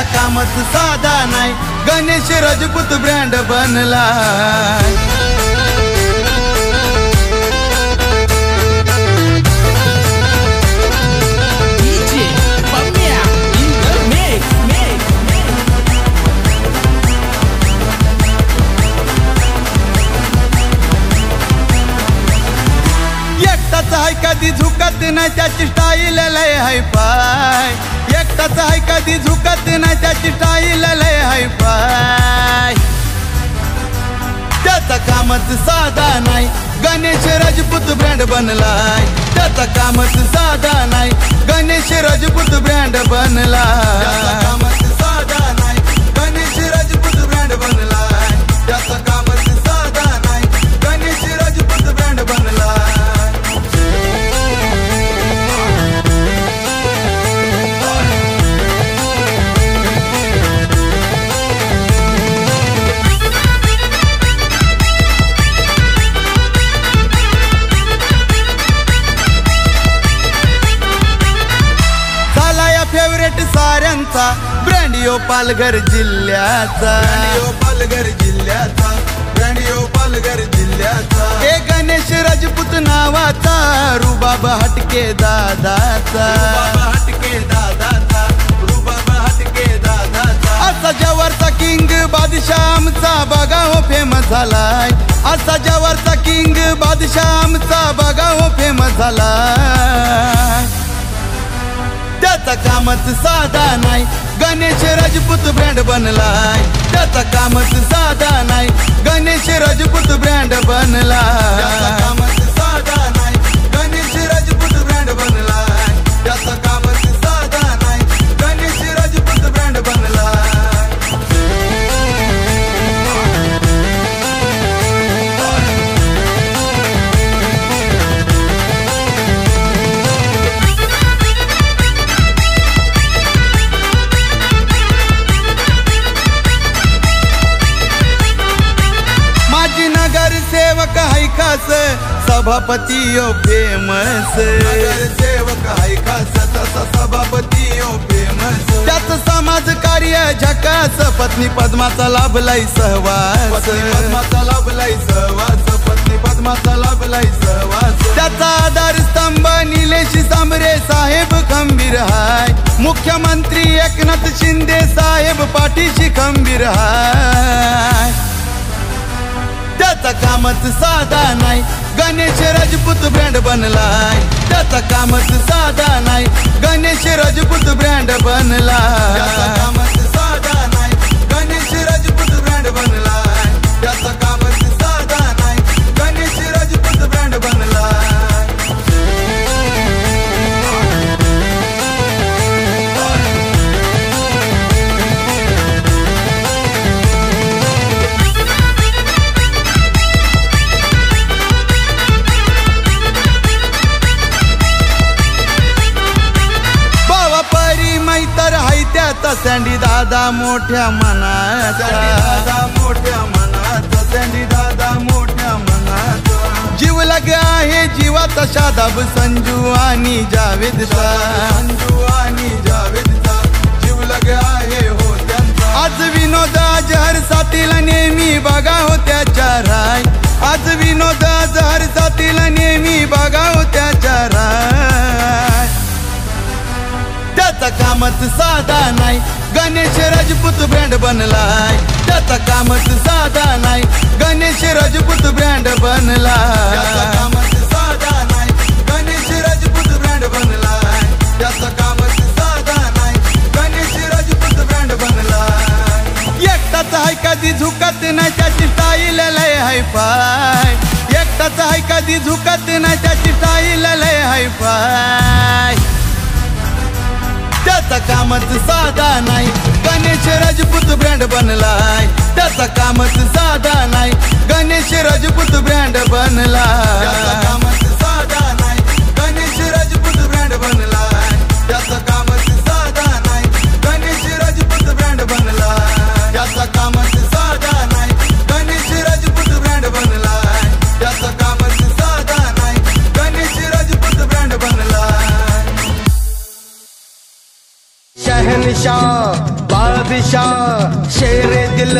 त्याचा कामच साधा नाही, गणेश राजपूत ब्रँड बनला। एकटाच आहे कधी झुकत नाही, त्याची स्टाईल लय हाय फाय। एकटाच आहे कधी झुकत नाही, त्याची स्टाईल लय हाय फाय। त्याचा कामच साधा नाही, गणेश राजपूत ब्रँड बनलाय। त्याचा कामच साधा नाही, गणेश राजपूत ब्रँड बनला। त्याचा कामच साधा नाही, गणेश राजपूत ब्रँड बनलाय। त्याचा कामच साधा नाही, गणेश राजपूत ब्रँड बनला। फेवरेट साऱ्यांचा ब्रँड यो पालघर जिल्ह्याचा, पालघर जिल्ह्याचा, ब्रँड यो पालघर जिल्ह्याचा। हे गणेश राजपूत नावाचा, रुबाब हटके दादाचा, हटके दादाचा, रुबाब हटके दादाचा। असा जवरचा किंग बादशाह आमचा बघा हो फेमस झालाय। असा जवरचा किंग बादशाह आमचा बघा हो फेमस झालाय। त्याचा कामच साधा नाही, गणेश राजपूत ब्रँड बनलाय। त्याचा कामच साधा नाही, गणेश राजपूत ब्रँड बनला। त्याचा कामच साधा नाही, गणेश राजपूत ब्रँड बनलाय। त्याचा कामच साधा नाही, गणेश राजपूत ब्रँड बनला। सेवक हाय खास, सभापती यो फेमस। नगर सेवक हाय खास, तसा सभापती यो फेमस। त्याच समाज कार्य झकास, पत्नी पद्माचा लाभलाय सहवास। पत्नी पद्माचा लाभलाय सहवास, पत्नी पद्माचा लाभलाय सहवास। त्याचा आधार स्तंभ निलेश सांबरे साहेब खंबीर हाय। मुख्यमंत्री एकनाथ शिंदे साहेब पाठीशी खंबीर हाय। त्याचा कामच साधा नाही, गणेश राजपूत ब्रँड बनलाय। त्याचा कामच साधा नाही, गणेश राजपूत ब्रँड बनला। त्याचा कामच साधा नाही, गणेश राजपूत ब्रँड बनलाय। त्याचा कामच साधा नाही, गणेश राजपूत ब्रँड बनला। सँडी दादा मोठ्या मनाचा, दादा मोठ्या मनाचा, सँडी दादा मोठ्या मनाचा। जीव लगे आहे जीवाचा शादाब संजू आणि जावेदचा, संजू आणि जावेदचा। जीव लगे आहे हो त्यांचा। आज विनोद अजहर साथीला नेहमी बघा हो त्याच्या राय। आज विनोद अजहर साथीला नेहमी बघा हो त्याच्या राय। त्याचा कामच साधा नाही, गणेश राजपूत ब्रँड बनलाय। त्याचा कामच साधा नाही, गणेश राजपूत ब्रँड बनला। त्याचा कामच साधा नाही, गणेश राजपूत ब्रँड बनलाय। त्याचा कामच साधा नाही, गणेश राजपूत ब्रँड बनला। एकटाच आहे कधी झुकत नाही, त्याची स्टाईल लय हाय फाय। एकटाच आहे कधी झुकत नाही, त्याची स्टाईल लय हाय फाय। त्याचा कामच साधा नाही, गणेश राजपूत ब्रँड बनलाय। त्याचा कामच साधा नाही, गणेश राजपूत ब्रँड बनला। त्याचा कामच साधा नाही, गणेश राजपूत ब्रँड बनलाय। त्याचा कामच साधा नाही, गणेश राजपूत ब्रँड बनला। त्याचा कामच साधा नाही, गणेश राजपूत ब्रँड बनलाय। त्याचा कामच साधा नाही, गणेश राजपूत ब्रँड बनला। शहनशाह बादशाह शेरे दिल